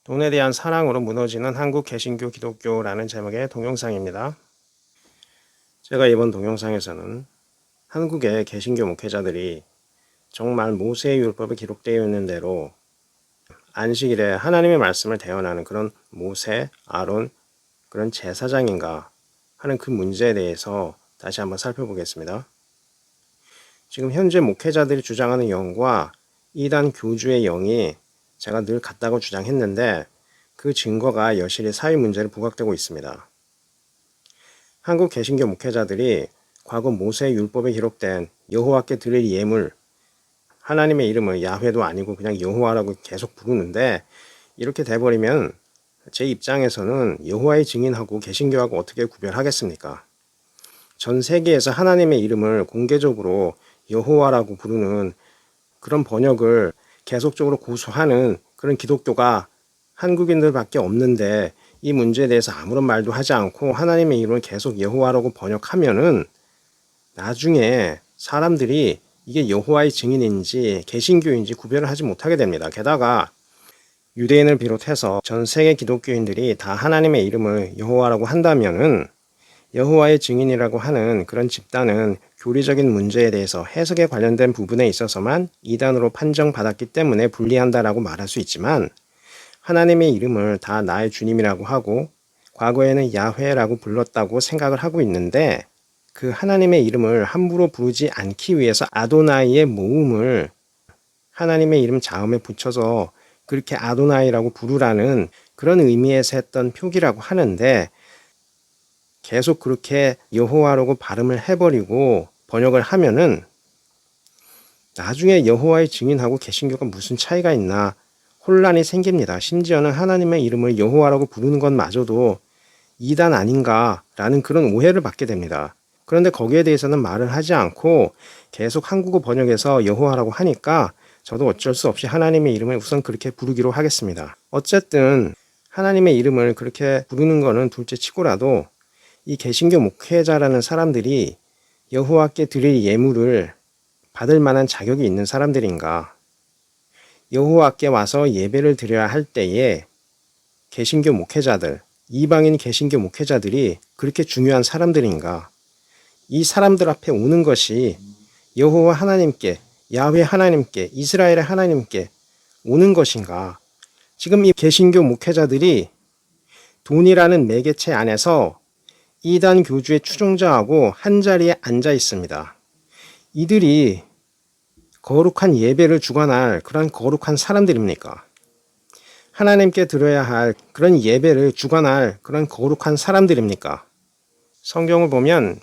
돈에 대한 사랑으로 무너지는 한국 개신교 기독교라는 제목의 동영상입니다. 제가 이번 동영상에서는 한국의 개신교 목회자들이 정말 모세의 율법에 기록되어 있는 대로 안식일에 하나님의 말씀을 대언하는 그런 모세, 아론, 그런 제사장인가 하는 그 문제에 대해서 다시 한번 살펴보겠습니다. 지금 현재 목회자들이 주장하는 영과 이단 교주의 영이 제가 늘 같다고 주장했는데 그 증거가 여실히 사회 문제로 부각되고 있습니다. 한국 개신교 목회자들이 과거 모세의 율법에 기록된 여호와께 드릴 예물, 하나님의 이름을 야훼도 아니고 그냥 여호와라고 계속 부르는데 이렇게 돼버리면 제 입장에서는 여호와의 증인하고 개신교하고 어떻게 구별하겠습니까? 전 세계에서 하나님의 이름을 공개적으로 여호와라고 부르는 그런 번역을 계속적으로 고수하는 그런 기독교가 한국인들밖에 없는데 이 문제에 대해서 아무런 말도 하지 않고 하나님의 이름을 계속 여호와라고 번역하면은 나중에 사람들이 이게 여호와의 증인인지 개신교인지 구별을 하지 못하게 됩니다. 게다가 유대인을 비롯해서 전 세계 기독교인들이 다 하나님의 이름을 여호와라고 한다면은 여호와의 증인이라고 하는 그런 집단은 교리적인 문제에 대해서 해석에 관련된 부분에 있어서만 이단으로 판정받았기 때문에 불리한다라고 말할 수 있지만 하나님의 이름을 다 나의 주님이라고 하고 과거에는 야훼라고 불렀다고 생각을 하고 있는데 그 하나님의 이름을 함부로 부르지 않기 위해서 아도나이의 모음을 하나님의 이름 자음에 붙여서 그렇게 아도나이라고 부르라는 그런 의미에서 했던 표기라고 하는데 계속 그렇게 여호와라고 발음을 해버리고 번역을 하면은 나중에 여호와의 증인하고 개신교가 무슨 차이가 있나 혼란이 생깁니다. 심지어는 하나님의 이름을 여호와라고 부르는 것마저도 이단 아닌가라는 그런 오해를 받게 됩니다. 그런데 거기에 대해서는 말을 하지 않고 계속 한국어 번역해서 여호와라고 하니까 저도 어쩔 수 없이 하나님의 이름을 우선 그렇게 부르기로 하겠습니다. 어쨌든 하나님의 이름을 그렇게 부르는 거는 둘째 치고라도 이 개신교 목회자라는 사람들이 여호와께 드릴 예물을 받을 만한 자격이 있는 사람들인가? 여호와께 와서 예배를 드려야 할 때에 개신교 목회자들, 이방인 개신교 목회자들이 그렇게 중요한 사람들인가? 이 사람들 앞에 오는 것이 여호와 하나님께, 야훼 하나님께, 이스라엘의 하나님께 오는 것인가? 지금 이 개신교 목회자들이 돈이라는 매개체 안에서 이단 교주의 추종자하고 한자리에 앉아 있습니다. 이들이 거룩한 예배를 주관할 그런 거룩한 사람들입니까? 하나님께 드려야 할 그런 예배를 주관할 그런 거룩한 사람들입니까? 성경을 보면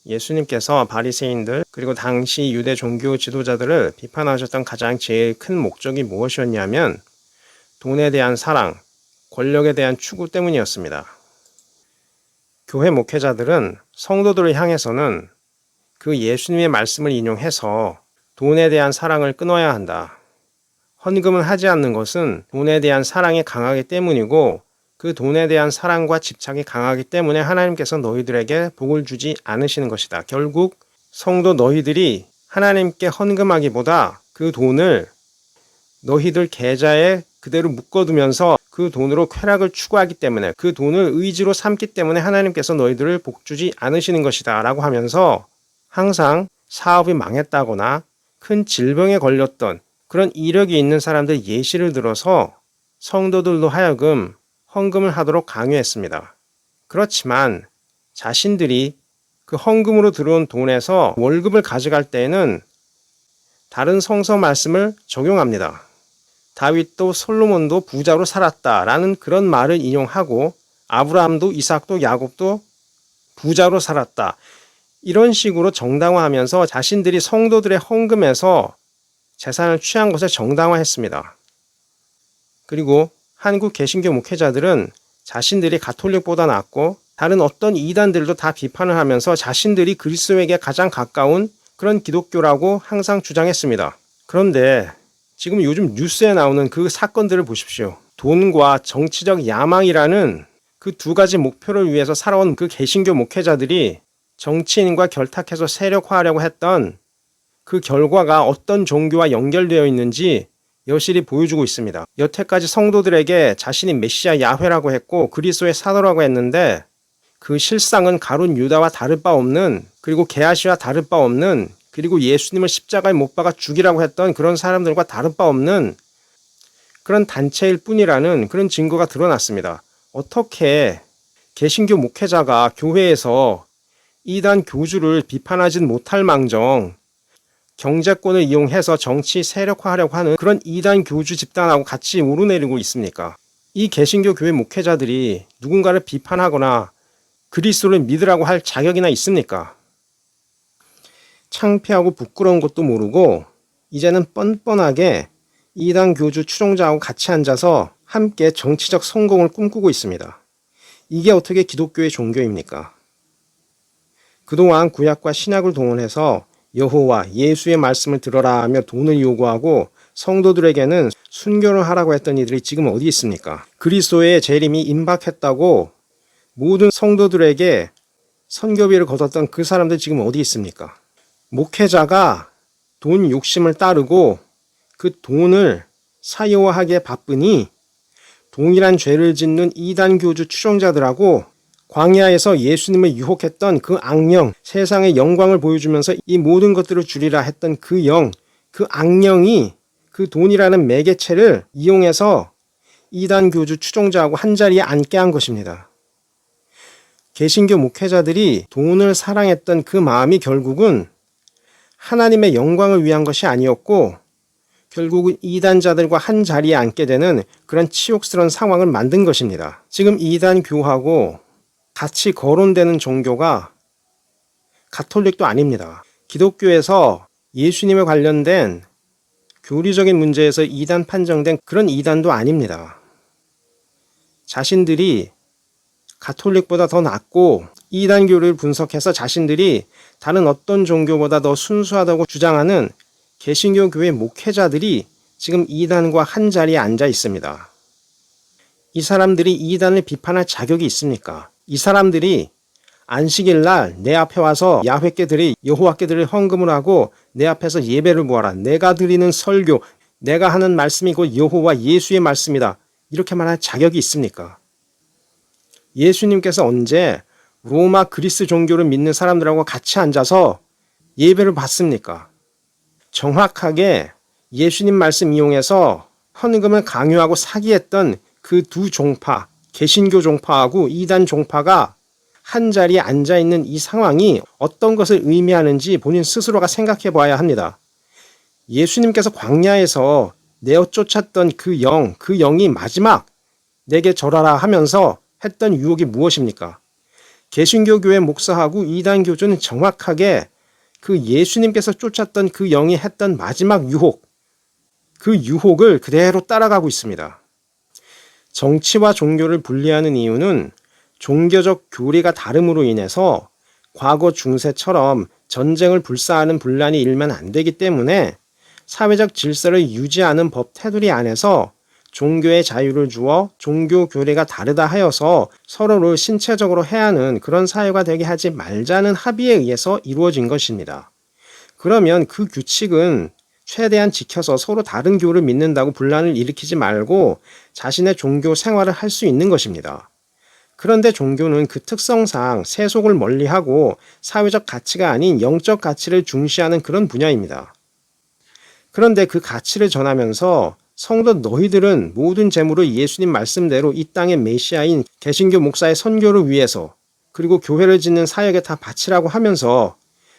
예수님께서 바리새인들 그리고 당시 유대 종교 지도자들을 비판하셨던 가장 제일 큰 목적이 무엇이었냐면 돈에 대한 사랑, 권력에 대한 추구 때문이었습니다. 교회 목회자들은 성도들을 향해서는 그 예수님의 말씀을 인용해서 돈에 대한 사랑을 끊어야 한다. 헌금을 하지 않는 것은 돈에 대한 사랑이 강하기 때문이고 그 돈에 대한 사랑과 집착이 강하기 때문에 하나님께서 너희들에게 복을 주지 않으시는 것이다. 결국 성도 너희들이 하나님께 헌금하기보다 그 돈을 너희들 계좌에 그대로 묶어두면서 그 돈으로 쾌락을 추구하기 때문에 그 돈을 의지로 삼기 때문에 하나님께서 너희들을 복주지 않으시는 것이다 라고 하면서 항상 사업이 망했다거나 큰 질병에 걸렸던 그런 이력이 있는 사람들 예시를 들어서 성도들로 하여금 헌금을 하도록 강요했습니다. 그렇지만 자신들이 그 헌금으로 들어온 돈에서 월급을 가져갈 때에는 다른 성서 말씀을 적용합니다. 다윗도 솔로몬도 부자로 살았다라는 그런 말을 인용하고 아브라함도 이삭도 야곱도 부자로 살았다. 이런 식으로 정당화하면서 자신들이 성도들의 헌금에서 재산을 취한 것을 정당화했습니다. 그리고 한국 개신교 목회자들은 자신들이 가톨릭보다 낫고 다른 어떤 이단들도 다 비판을 하면서 자신들이 그리스도에게 가장 가까운 그런 기독교라고 항상 주장했습니다. 그런데 지금 요즘 뉴스에 나오는 그 사건들을 보십시오. 돈과 정치적 야망이라는 그 두 가지 목표를 위해서 살아온 그 개신교 목회자들이 정치인과 결탁해서 세력화하려고 했던 그 결과가 어떤 종교와 연결되어 있는지 여실히 보여주고 있습니다. 여태까지 성도들에게 자신이 메시아 야훼라고 했고 그리스도의 사도라고 했는데 그 실상은 가룟 유다와 다를 바 없는, 그리고 게하시와 다를 바 없는, 그리고 예수님을 십자가에 못 박아 죽이라고 했던 그런 사람들과 다를 바 없는 그런 단체일 뿐이라는 그런 증거가 드러났습니다. 어떻게 개신교 목회자가 교회에서 이단 교주를 비판하진 못할 망정 경제권을 이용해서 정치 세력화하려고 하는 그런 이단 교주 집단하고 같이 오르내리고 있습니까? 이 개신교 교회 목회자들이 누군가를 비판하거나 그리스도를 믿으라고 할 자격이나 있습니까? 창피하고 부끄러운 것도 모르고 이제는 뻔뻔하게 이단 교주 추종자하고 같이 앉아서 함께 정치적 성공을 꿈꾸고 있습니다. 이게 어떻게 기독교의 종교입니까? 그동안 구약과 신약을 동원해서 여호와 예수의 말씀을 들어라 하며 돈을 요구하고 성도들에게는 순교를 하라고 했던 이들이 지금 어디 있습니까? 그리스도의 재림이 임박했다고 모든 성도들에게 선교비를 걷었던 그 사람들 지금 어디 있습니까? 목회자가 돈 욕심을 따르고 그 돈을 사유화하기에 바쁘니 동일한 죄를 짓는 이단 교주 추종자들하고 광야에서 예수님을 유혹했던 그 악령, 세상의 영광을 보여주면서 이 모든 것들을 주리라 했던 그 영, 그 악령이 그 돈이라는 매개체를 이용해서 이단 교주 추종자하고 한자리에 앉게 한 것입니다. 개신교 목회자들이 돈을 사랑했던 그 마음이 결국은 하나님의 영광을 위한 것이 아니었고 결국은 이단자들과 한 자리에 앉게 되는 그런 치욕스러운 상황을 만든 것입니다. 지금 이단 교하고 같이 거론되는 종교가 가톨릭도 아닙니다. 기독교에서 예수님에 관련된 교리적인 문제에서 이단 판정된 그런 이단도 아닙니다. 자신들이 가톨릭보다 더 낫고 이단교를 분석해서 자신들이 다른 어떤 종교보다 더 순수하다고 주장하는 개신교 교회 목회자들이 지금 이단과 한 자리에 앉아 있습니다. 이 사람들이 이단을 비판할 자격이 있습니까? 이 사람들이 안식일 날 내 앞에 와서 야훼께 드릴 여호와께 드릴 헌금을 하고 내 앞에서 예배를 보아라. 내가 드리는 설교, 내가 하는 말씀이 곧 여호와 예수의 말씀이다. 이렇게 말할 자격이 있습니까? 예수님께서 언제 로마 그리스 종교를 믿는 사람들하고 같이 앉아서 예배를 받습니까? 정확하게 예수님 말씀 이용해서 헌금을 강요하고 사기했던 그 두 종파, 개신교 종파하고 이단 종파가 한 자리에 앉아있는 이 상황이 어떤 것을 의미하는지 본인 스스로가 생각해 봐야 합니다. 예수님께서 광야에서 내어 쫓았던 그 영이 마지막 내게 절하라 하면서 했던 유혹이 무엇입니까? 개신교 교회 목사하고 이단 교주는 정확하게 그 예수님께서 쫓았던 그 영이 했던 마지막 유혹, 그 유혹을 그대로 따라가고 있습니다. 정치와 종교를 분리하는 이유는 종교적 교리가 다름으로 인해서 과거 중세처럼 전쟁을 불사하는 분란이 일면 안 되기 때문에 사회적 질서를 유지하는 법 테두리 안에서 종교의 자유를 주어 종교 교리가 다르다 하여서 서로를 신체적으로 해하는 그런 사회가 되게 하지 말자는 합의에 의해서 이루어진 것입니다. 그러면 그 규칙은 최대한 지켜서 서로 다른 교를 믿는다고 분란을 일으키지 말고 자신의 종교 생활을 할 수 있는 것입니다. 그런데 종교는 그 특성상 세속을 멀리하고 사회적 가치가 아닌 영적 가치를 중시하는 그런 분야입니다. 그런데 그 가치를 전하면서 성도 너희들은 모든 재물을 예수님 말씀대로 이 땅의 메시아인 개신교 목사의 선교를 위해서 그리고 교회를 짓는 사역에 다 바치라고 하면서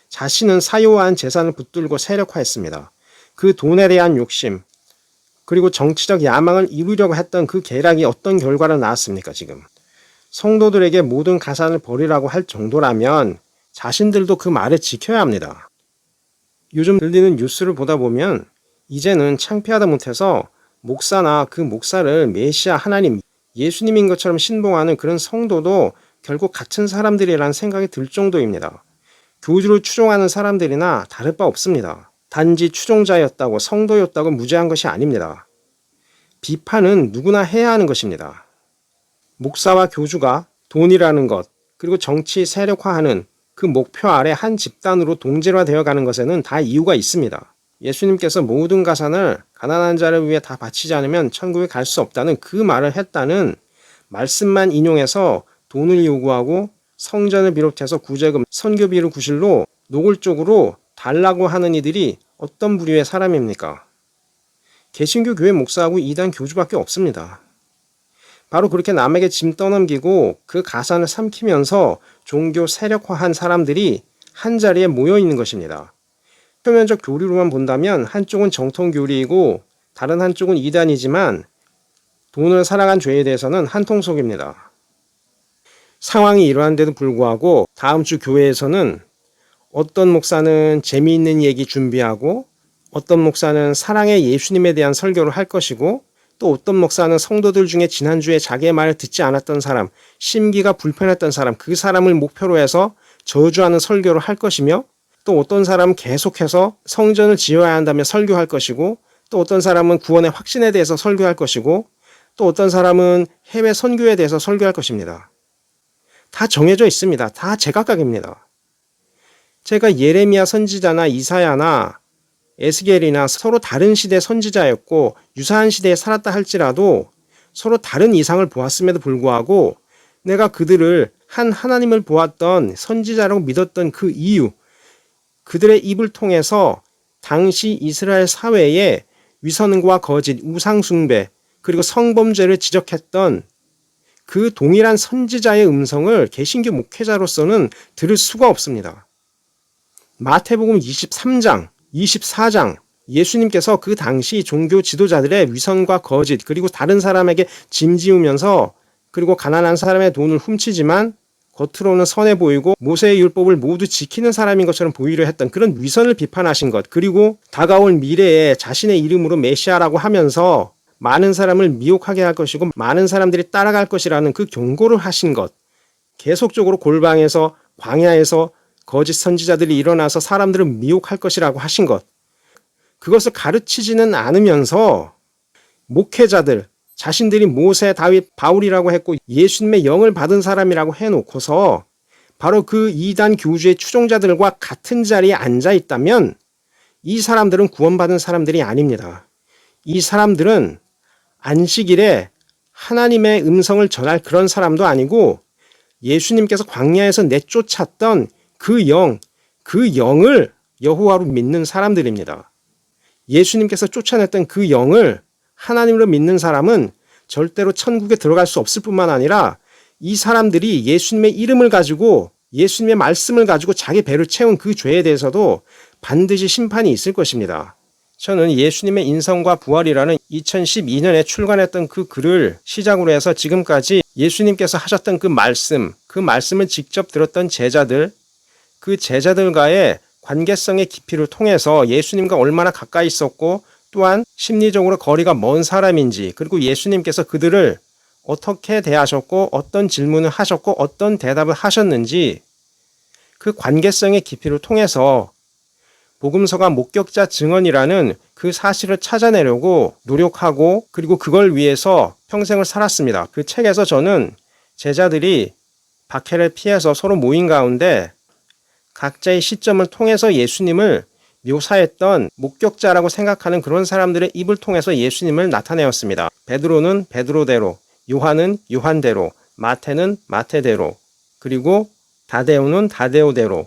자신은 사요한 재산을 붙들고 세력화했습니다. 그 돈에 대한 욕심 그리고 정치적 야망을 이루려고 했던 그 계략이 어떤 결과를 낳았습니까 지금? 성도들에게 모든 가산을 버리라고 할 정도라면 자신들도 그 말을 지켜야 합니다. 요즘 들리는 뉴스를 보다 보면 이제는 창피하다 못해서 목사나 그 목사를 메시아 하나님 예수님인 것처럼 신봉하는 그런 성도도 결국 같은 사람들이라는 생각이 들 정도입니다. 교주를 추종하는 사람들이나 다를 바 없습니다. 단지 추종자였다고 성도였다고 무죄한 것이 아닙니다. 비판은 누구나 해야 하는 것입니다. 목사와 교주가 돈이라는 것 그리고 정치 세력화하는 그 목표 아래 한 집단으로 동질화되어 가는 것에는 다 이유가 있습니다. 예수님께서 모든 가산을 가난한 자를 위해 다 바치지 않으면 천국에 갈 수 없다는 그 말을 했다는 말씀만 인용해서 돈을 요구하고 성전을 비롯해서 구제금, 선교비를 구실로 노골적으로 달라고 하는 이들이 어떤 부류의 사람입니까? 개신교 교회 목사하고 이단 교주밖에 없습니다. 바로 그렇게 남에게 짐 떠넘기고 그 가산을 삼키면서 종교 세력화한 사람들이 한자리에 모여 있는 것입니다. 표면적 교리로만 본다면 한쪽은 정통교리이고 다른 한쪽은 이단이지만 돈을 사랑한 죄에 대해서는 한통속입니다. 상황이 이러한데도 불구하고 다음 주 교회에서는 어떤 목사는 재미있는 얘기 준비하고 어떤 목사는 사랑의 예수님에 대한 설교를 할 것이고 또 어떤 목사는 성도들 중에 지난주에 자기의 말을 듣지 않았던 사람, 심기가 불편했던 사람, 그 사람을 목표로 해서 저주하는 설교를 할 것이며 또 어떤 사람은 계속해서 성전을 지어야 한다며 설교할 것이고 또 어떤 사람은 구원의 확신에 대해서 설교할 것이고 또 어떤 사람은 해외 선교에 대해서 설교할 것입니다. 다 정해져 있습니다. 다 제각각입니다. 제가 예레미야 선지자나 이사야나 에스겔이나 서로 다른 시대 선지자였고 유사한 시대에 살았다 할지라도 서로 다른 이상을 보았음에도 불구하고 내가 그들을 하나님을 보았던 선지자라고 믿었던 그 이유, 그들의 입을 통해서 당시 이스라엘 사회에 위선과 거짓, 우상숭배, 그리고 성범죄를 지적했던 그 동일한 선지자의 음성을 개신교 목회자로서는 들을 수가 없습니다. 마태복음 23장, 24장 예수님께서 그 당시 종교 지도자들의 위선과 거짓 그리고 다른 사람에게 짐 지우면서 그리고 가난한 사람의 돈을 훔치지만 겉으로는 선해 보이고 모세의 율법을 모두 지키는 사람인 것처럼 보이려 했던 그런 위선을 비판하신 것, 그리고 다가올 미래에 자신의 이름으로 메시아라고 하면서 많은 사람을 미혹하게 할 것이고 많은 사람들이 따라갈 것이라는 그 경고를 하신 것, 계속적으로 골방에서 광야에서 거짓 선지자들이 일어나서 사람들을 미혹할 것이라고 하신 것, 그것을 가르치지는 않으면서 목회자들, 자신들이 모세, 다윗, 바울이라고 했고 예수님의 영을 받은 사람이라고 해놓고서 바로 그 이단 교주의 추종자들과 같은 자리에 앉아 있다면 이 사람들은 구원받은 사람들이 아닙니다. 이 사람들은 안식일에 하나님의 음성을 전할 그런 사람도 아니고 예수님께서 광야에서 내쫓았던 그 영을 여호와로 믿는 사람들입니다. 예수님께서 쫓아냈던 그 영을 하나님으로 믿는 사람은 절대로 천국에 들어갈 수 없을 뿐만 아니라 이 사람들이 예수님의 이름을 가지고 예수님의 말씀을 가지고 자기 배를 채운 그 죄에 대해서도 반드시 심판이 있을 것입니다. 저는 예수님의 인성과 부활이라는 2012년에 출간했던 그 글을 시작으로 해서 지금까지 예수님께서 하셨던 그 말씀을 직접 들었던 제자들, 그 제자들과의 관계성의 깊이를 통해서 예수님과 얼마나 가까이 있었고 또한 심리적으로 거리가 먼 사람인지, 그리고 예수님께서 그들을 어떻게 대하셨고 어떤 질문을 하셨고 어떤 대답을 하셨는지 그 관계성의 깊이를 통해서 복음서가 목격자 증언이라는 그 사실을 찾아내려고 노력하고 그리고 그걸 위해서 평생을 살았습니다. 그 책에서 저는 제자들이 박해를 피해서 서로 모인 가운데 각자의 시점을 통해서 예수님을 묘사했던 목격자라고 생각하는 그런 사람들의 입을 통해서 예수님을 나타내었습니다. 베드로는 베드로대로, 요한은 요한대로, 마태는 마태대로, 그리고 다데오는 다데오대로,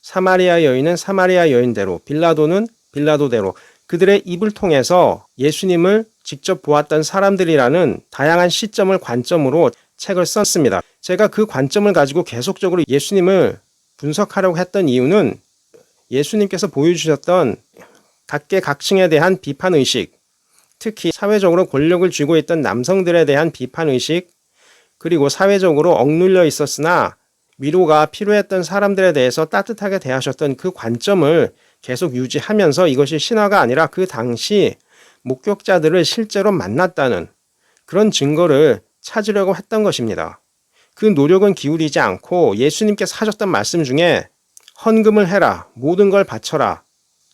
사마리아 여인은 사마리아 여인대로, 빌라도는 빌라도대로 그들의 입을 통해서 예수님을 직접 보았던 사람들이라는 다양한 시점을 관점으로 책을 썼습니다. 제가 그 관점을 가지고 계속적으로 예수님을 분석하려고 했던 이유는 예수님께서 보여주셨던 각계각층에 대한 비판의식, 특히 사회적으로 권력을 쥐고 있던 남성들에 대한 비판의식, 그리고 사회적으로 억눌려 있었으나 위로가 필요했던 사람들에 대해서 따뜻하게 대하셨던 그 관점을 계속 유지하면서 이것이 신화가 아니라 그 당시 목격자들을 실제로 만났다는 그런 증거를 찾으려고 했던 것입니다. 그 노력은 기울이지 않고 예수님께서 하셨던 말씀 중에 헌금을 해라, 모든 걸 바쳐라,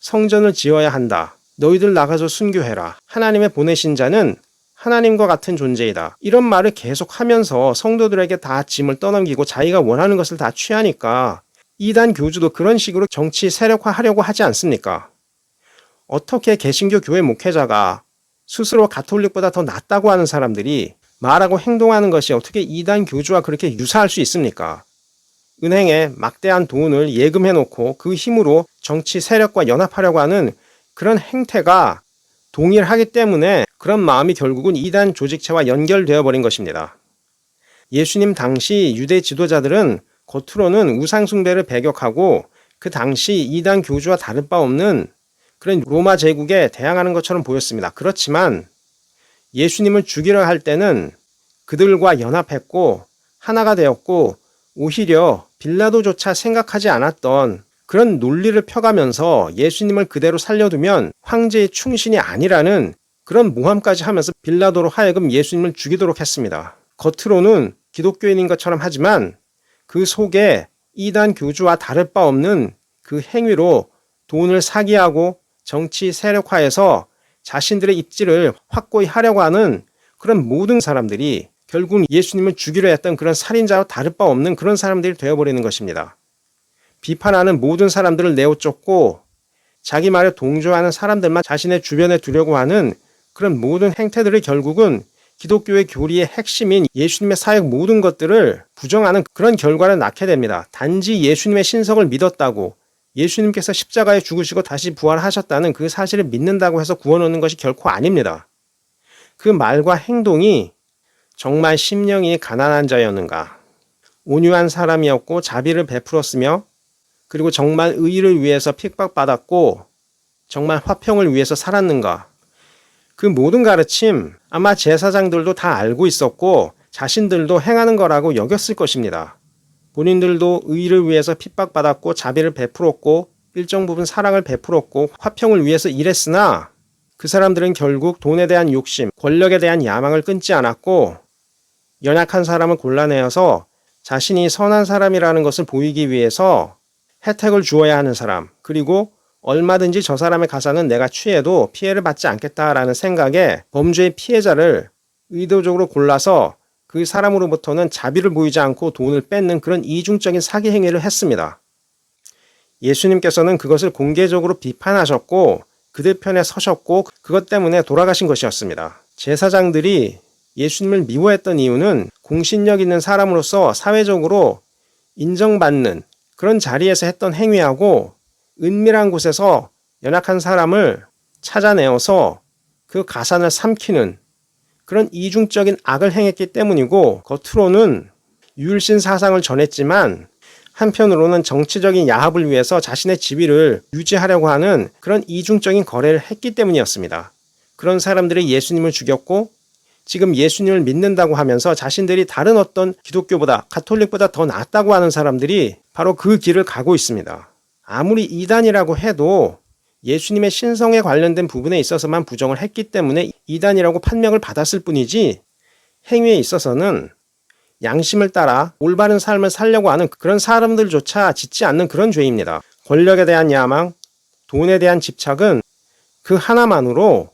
성전을 지어야 한다, 너희들 나가서 순교해라, 하나님의 보내신 자는 하나님과 같은 존재이다, 이런 말을 계속하면서 성도들에게 다 짐을 떠넘기고 자기가 원하는 것을 다 취하니까 이단 교주도 그런 식으로 정치 세력화하려고 하지 않습니까? 어떻게 개신교 교회 목회자가 스스로 가톨릭보다 더 낫다고 하는 사람들이 말하고 행동하는 것이 어떻게 이단 교주와 그렇게 유사할 수 있습니까? 은행에 막대한 돈을 예금해놓고 그 힘으로 정치 세력과 연합하려고 하는 그런 행태가 동일하기 때문에 그런 마음이 결국은 이단 조직체와 연결되어 버린 것입니다. 예수님 당시 유대 지도자들은 겉으로는 우상숭배를 배격하고 그 당시 이단 교주와 다를 바 없는 그런 로마 제국에 대항하는 것처럼 보였습니다. 그렇지만 예수님을 죽이려 할 때는 그들과 연합했고 하나가 되었고 오히려 빌라도조차 생각하지 않았던 그런 논리를 펴가면서 예수님을 그대로 살려두면 황제의 충신이 아니라는 그런 모함까지 하면서 빌라도로 하여금 예수님을 죽이도록 했습니다. 겉으로는 기독교인인 것처럼 하지만 그 속에 이단 교주와 다를 바 없는 그 행위로 돈을 사기하고 정치 세력화해서 자신들의 입지를 확고히 하려고 하는 그런 모든 사람들이 결국 예수님을 죽이려 했던 그런 살인자와 다를 바 없는 그런 사람들이 되어버리는 것입니다. 비판하는 모든 사람들을 내어쫓고 자기 말에 동조하는 사람들만 자신의 주변에 두려고 하는 그런 모든 행태들이 결국은 기독교의 교리의 핵심인 예수님의 사역 모든 것들을 부정하는 그런 결과를 낳게 됩니다. 단지 예수님의 신성을 믿었다고 예수님께서 십자가에 죽으시고 다시 부활하셨다는 그 사실을 믿는다고 해서 구원 얻는 것이 결코 아닙니다. 그 말과 행동이 정말 심령이 가난한 자였는가, 온유한 사람이었고 자비를 베풀었으며 그리고 정말 의를 위해서 핍박받았고 정말 화평을 위해서 살았는가, 그 모든 가르침 아마 제사장들도 다 알고 있었고 자신들도 행하는 거라고 여겼을 것입니다. 본인들도 의를 위해서 핍박받았고 자비를 베풀었고 일정 부분 사랑을 베풀었고 화평을 위해서 일했으나 그 사람들은 결국 돈에 대한 욕심, 권력에 대한 야망을 끊지 않았고 연약한 사람을 골라내어서 자신이 선한 사람이라는 것을 보이기 위해서 혜택을 주어야 하는 사람, 그리고 얼마든지 저 사람의 가사는 내가 취해도 피해를 받지 않겠다라는 생각에 범죄의 피해자를 의도적으로 골라서 그 사람으로부터는 자비를 보이지 않고 돈을 뺏는 그런 이중적인 사기 행위를 했습니다. 예수님께서는 그것을 공개적으로 비판하셨고 그들 편에 서셨고 그것 때문에 돌아가신 것이었습니다. 제사장들이 예수님을 미워했던 이유는 공신력 있는 사람으로서 사회적으로 인정받는 그런 자리에서 했던 행위하고 은밀한 곳에서 연약한 사람을 찾아내어서 그 가산을 삼키는 그런 이중적인 악을 행했기 때문이고, 겉으로는 유일신 사상을 전했지만 한편으로는 정치적인 야합을 위해서 자신의 지위를 유지하려고 하는 그런 이중적인 거래를 했기 때문이었습니다. 그런 사람들이 예수님을 죽였고 지금 예수님을 믿는다고 하면서 자신들이 다른 어떤 기독교보다 가톨릭보다 더 낫다고 하는 사람들이 바로 그 길을 가고 있습니다. 아무리 이단이라고 해도 예수님의 신성에 관련된 부분에 있어서만 부정을 했기 때문에 이단이라고 판명을 받았을 뿐이지 행위에 있어서는 양심을 따라 올바른 삶을 살려고 하는 그런 사람들조차 짓지 않는 그런 죄입니다. 권력에 대한 야망, 돈에 대한 집착은 그 하나만으로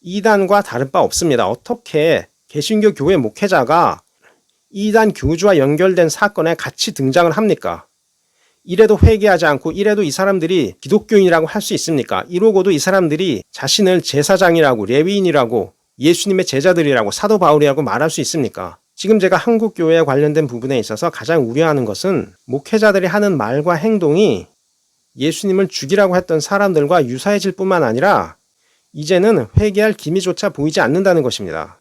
이단과 다를 바 없습니다. 어떻게 개신교 교회 목회자가 이단 교주와 연결된 사건에 같이 등장을 합니까? 이래도 회개하지 않고 이래도 이 사람들이 기독교인이라고 할 수 있습니까? 이러고도 이 사람들이 자신을 제사장이라고 레위인이라고 예수님의 제자들이라고 사도 바울이라고 말할 수 있습니까? 지금 제가 한국 교회에 관련된 부분에 있어서 가장 우려하는 것은 목회자들이 하는 말과 행동이 예수님을 죽이라고 했던 사람들과 유사해질 뿐만 아니라 이제는 회개할 기미조차 보이지 않는다는 것입니다.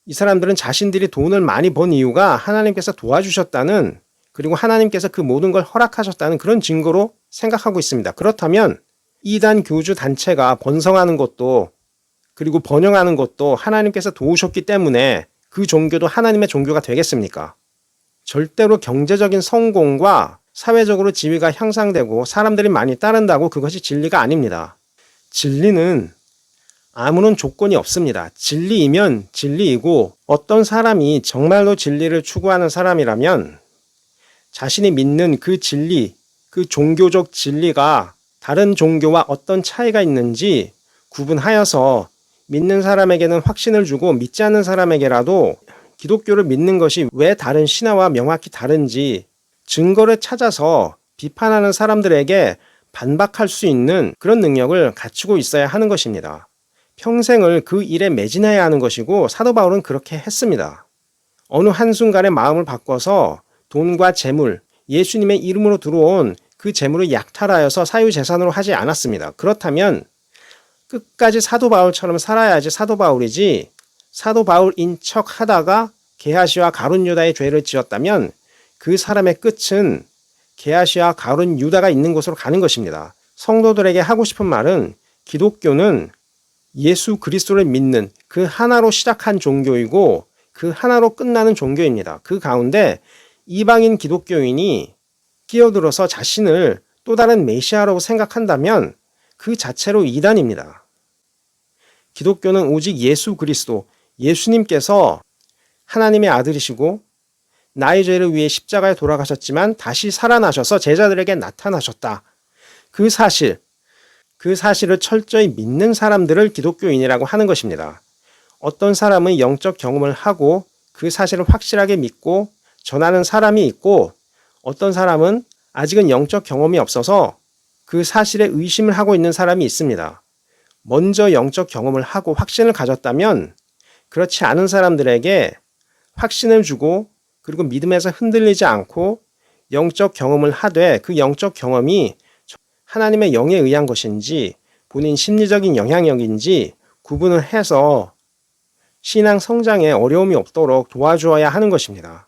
이 사람들은 자신들이 돈을 많이 번 이유가 하나님께서 도와주셨다는, 그리고 하나님께서 그 모든 걸 허락하셨다는 그런 증거로 생각하고 있습니다. 그렇다면 이단 교주 단체가 번성하는 것도 그리고 번영하는 것도 하나님께서 도우셨기 때문에 그 종교도 하나님의 종교가 되겠습니까? 절대로 경제적인 성공과 사회적으로 지위가 향상되고 사람들이 많이 따른다고 그것이 진리가 아닙니다. 진리는 아무런 조건이 없습니다. 진리이면 진리이고 어떤 사람이 정말로 진리를 추구하는 사람이라면 자신이 믿는 그 진리, 그 종교적 진리가 다른 종교와 어떤 차이가 있는지 구분하여서 믿는 사람에게는 확신을 주고 믿지 않는 사람에게라도 기독교를 믿는 것이 왜 다른 신화와 명확히 다른지 증거를 찾아서 비판하는 사람들에게 반박할 수 있는 그런 능력을 갖추고 있어야 하는 것입니다. 평생을 그 일에 매진해야 하는 것이고 사도 바울은 그렇게 했습니다. 어느 한순간에 마음을 바꿔서 돈과 재물, 예수님의 이름으로 들어온 그 재물을 약탈하여서 사유재산으로 하지 않았습니다. 그렇다면 끝까지 사도 바울처럼 살아야지 사도 바울이지, 사도 바울인 척 하다가 게하시와 가룟 유다의 죄를 지었다면 그 사람의 끝은 게하시와 가룟 유다가 있는 곳으로 가는 것입니다. 성도들에게 하고 싶은 말은 기독교는 예수 그리스도를 믿는 그 하나로 시작한 종교이고 그 하나로 끝나는 종교입니다. 그 가운데 이방인 기독교인이 끼어들어서 자신을 또 다른 메시아라고 생각한다면 그 자체로 이단입니다. 기독교는 오직 예수 그리스도, 예수님께서 하나님의 아들이시고 나의 죄를 위해 십자가에 돌아가셨지만 다시 살아나셔서 제자들에게 나타나셨다. 그 사실을 철저히 믿는 사람들을 기독교인이라고 하는 것입니다. 어떤 사람은 영적 경험을 하고 그 사실을 확실하게 믿고 전하는 사람이 있고, 어떤 사람은 아직은 영적 경험이 없어서 그 사실에 의심을 하고 있는 사람이 있습니다. 먼저 영적 경험을 하고 확신을 가졌다면 그렇지 않은 사람들에게 확신을 주고 그리고 믿음에서 흔들리지 않고 영적 경험을 하되 그 영적 경험이 하나님의 영에 의한 것인지 본인 심리적인 영향력인지 구분을 해서 신앙 성장에 어려움이 없도록 도와주어야 하는 것입니다.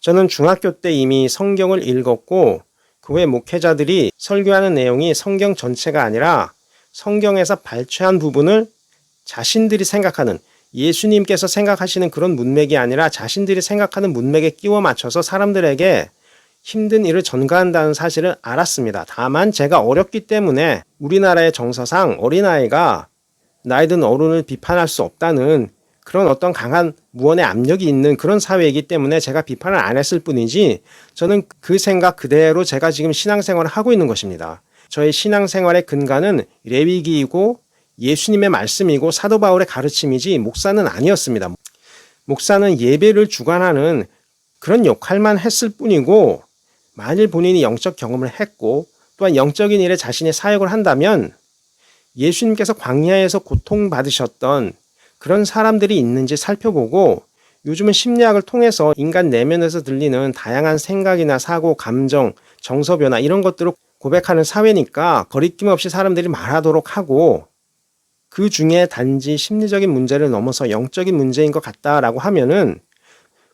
저는 중학교 때 이미 성경을 읽었고 교회 목회자들이 설교하는 내용이 성경 전체가 아니라 성경에서 발췌한 부분을 자신들이 생각하는, 예수님께서 생각하시는 그런 문맥이 아니라 자신들이 생각하는 문맥에 끼워 맞춰서 사람들에게 힘든 일을 전가한다는 사실을 알았습니다. 다만 제가 어렸기 때문에 우리나라의 정서상 어린아이가 나이 든 어른을 비판할 수 없다는 그런 어떤 강한 무언의 압력이 있는 그런 사회이기 때문에 제가 비판을 안 했을 뿐이지, 저는 그 생각 그대로 제가 지금 신앙생활을 하고 있는 것입니다. 저의 신앙생활의 근간은 레위기이고 예수님의 말씀이고 사도 바울의 가르침이지 목사는 아니었습니다. 목사는 예배를 주관하는 그런 역할만 했을 뿐이고, 만일 본인이 영적 경험을 했고 또한 영적인 일에 자신의 사역을 한다면 예수님께서 광야에서 고통받으셨던 그런 사람들이 있는지 살펴보고, 요즘은 심리학을 통해서 인간 내면에서 들리는 다양한 생각이나 사고, 감정, 정서 변화 이런 것들을 고백하는 사회니까 거리낌 없이 사람들이 말하도록 하고, 그 중에 단지 심리적인 문제를 넘어서 영적인 문제인 것 같다라고 하면은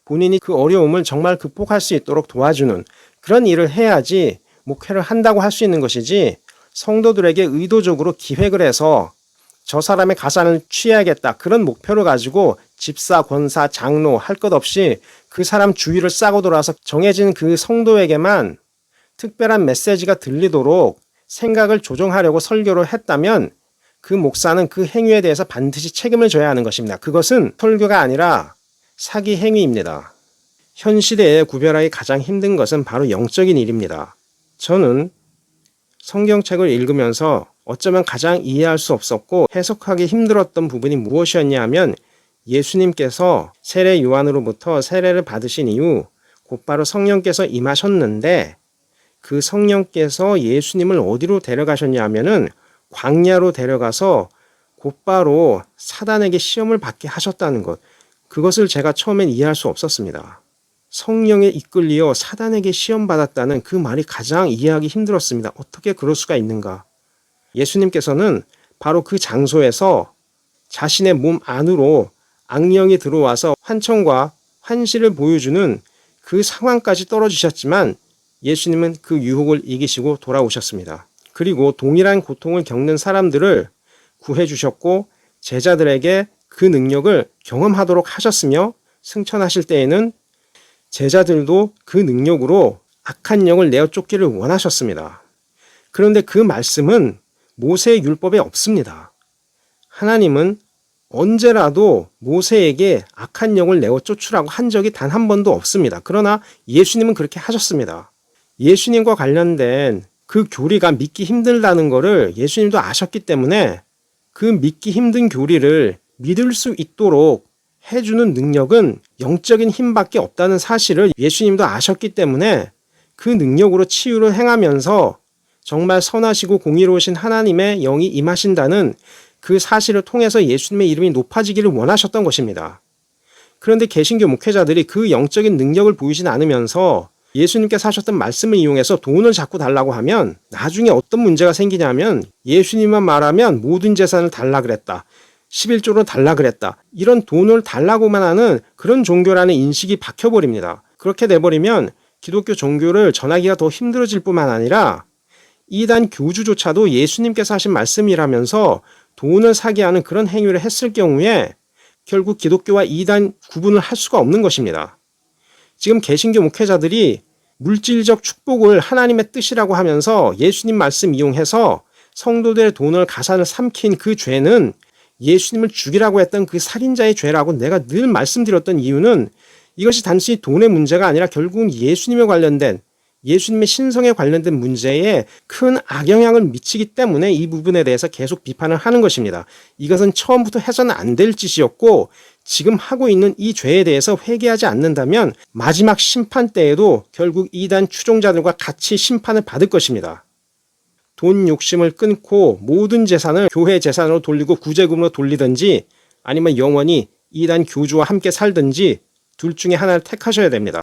본인이 그 어려움을 정말 극복할 수 있도록 도와주는 그런 일을 해야지 목회를 한다고 할 수 있는 것이지, 성도들에게 의도적으로 기획을 해서 저 사람의 가산을 취해야겠다 그런 목표를 가지고 집사, 권사, 장로 할 것 없이 그 사람 주위를 싸고 돌아서 정해진 그 성도에게만 특별한 메시지가 들리도록 생각을 조정하려고 설교를 했다면 그 목사는 그 행위에 대해서 반드시 책임을 져야 하는 것입니다. 그것은 설교가 아니라 사기 행위입니다. 현 시대에 구별하기 가장 힘든 것은 바로 영적인 일입니다. 저는 성경책을 읽으면서 어쩌면 가장 이해할 수 없었고 해석하기 힘들었던 부분이 무엇이었냐 하면, 예수님께서 세례 요한으로부터 세례를 받으신 이후 곧바로 성령께서 임하셨는데 그 성령께서 예수님을 어디로 데려가셨냐 하면은 광야로 데려가서 곧바로 사단에게 시험을 받게 하셨다는 것. 그것을 제가 처음엔 이해할 수 없었습니다. 성령에 이끌리어 사단에게 시험받았다는 그 말이 가장 이해하기 힘들었습니다. 어떻게 그럴 수가 있는가? 예수님께서는 바로 그 장소에서 자신의 몸 안으로 악령이 들어와서 환청과 환시를 보여주는 그 상황까지 떨어지셨지만 예수님은 그 유혹을 이기시고 돌아오셨습니다. 그리고 동일한 고통을 겪는 사람들을 구해주셨고 제자들에게 그 능력을 경험하도록 하셨으며, 승천하실 때에는 제자들도 그 능력으로 악한 영을 내어 쫓기를 원하셨습니다. 그런데 그 말씀은 모세의 율법에 없습니다. 하나님은 언제라도 모세에게 악한 영을 내어 쫓으라고 한 적이 단 한 번도 없습니다. 그러나 예수님은 그렇게 하셨습니다. 예수님과 관련된 그 교리가 믿기 힘들다는 것을 예수님도 아셨기 때문에 그 믿기 힘든 교리를 믿을 수 있도록 해주는 능력은 영적인 힘밖에 없다는 사실을 예수님도 아셨기 때문에 그 능력으로 치유를 행하면서 정말 선하시고 공의로우신 하나님의 영이 임하신다는 그 사실을 통해서 예수님의 이름이 높아지기를 원하셨던 것입니다. 그런데 개신교 목회자들이 그 영적인 능력을 보이진 않으면서 예수님께서 하셨던 말씀을 이용해서 돈을 자꾸 달라고 하면 나중에 어떤 문제가 생기냐면 예수님만 말하면 모든 재산을 달라 그랬다. 11조로 달라 그랬다. 이런 돈을 달라고만 하는 그런 종교라는 인식이 박혀버립니다. 그렇게 돼버리면 기독교 종교를 전하기가 더 힘들어질 뿐만 아니라 이단 교주조차도 예수님께서 하신 말씀이라면서 돈을 사게 하는 그런 행위를 했을 경우에 결국 기독교와 이단 구분을 할 수가 없는 것입니다. 지금 개신교 목회자들이 물질적 축복을 하나님의 뜻이라고 하면서 예수님 말씀 이용해서 성도들의 돈을 가산을 삼킨 그 죄는 예수님을 죽이라고 했던 그 살인자의 죄라고 내가 늘 말씀드렸던 이유는 이것이 단순히 돈의 문제가 아니라 결국은 예수님에 관련된 예수님의 신성에 관련된 문제에 큰 악영향을 미치기 때문에 이 부분에 대해서 계속 비판을 하는 것입니다. 이것은 처음부터 해서는 안 될 짓이었고 지금 하고 있는 이 죄에 대해서 회개하지 않는다면 마지막 심판 때에도 결국 이단 추종자들과 같이 심판을 받을 것입니다. 돈 욕심을 끊고 모든 재산을 교회 재산으로 돌리고 구제금으로 돌리든지 아니면 영원히 이단 교주와 함께 살든지 둘 중에 하나를 택하셔야 됩니다.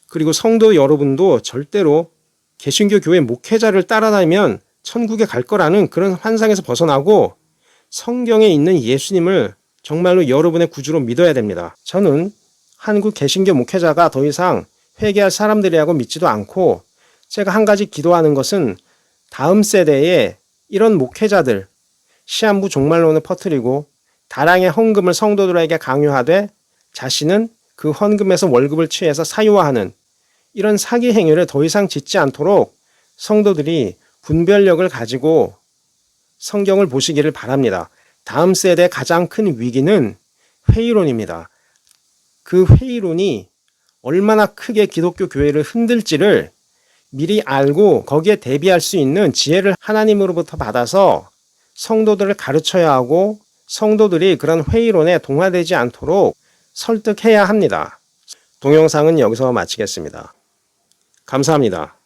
그리고 성도 여러분도 절대로 개신교 교회 목회자를 따라다니면 천국에 갈 거라는 그런 환상에서 벗어나고 성경에 있는 예수님을 정말로 여러분의 구주로 믿어야 됩니다. 저는 한국 개신교 목회자가 더 이상 회개할 사람들이라고 믿지도 않고 제가 한 가지 기도하는 것은 다음 세대에 이런 목회자들 시한부 종말론을 퍼뜨리고 다량의 헌금을 성도들에게 강요하되 자신은 그 헌금에서 월급을 취해서 사유화하는 이런 사기 행위를 더 이상 짓지 않도록 성도들이 분별력을 가지고 성경을 보시기를 바랍니다. 다음 세대의 가장 큰 위기는 회의론입니다. 그 회의론이 얼마나 크게 기독교 교회를 흔들지를 미리 알고 거기에 대비할 수 있는 지혜를 하나님으로부터 받아서 성도들을 가르쳐야 하고 성도들이 그런 회의론에 동화되지 않도록 설득해야 합니다. 동영상은 여기서 마치겠습니다. 감사합니다.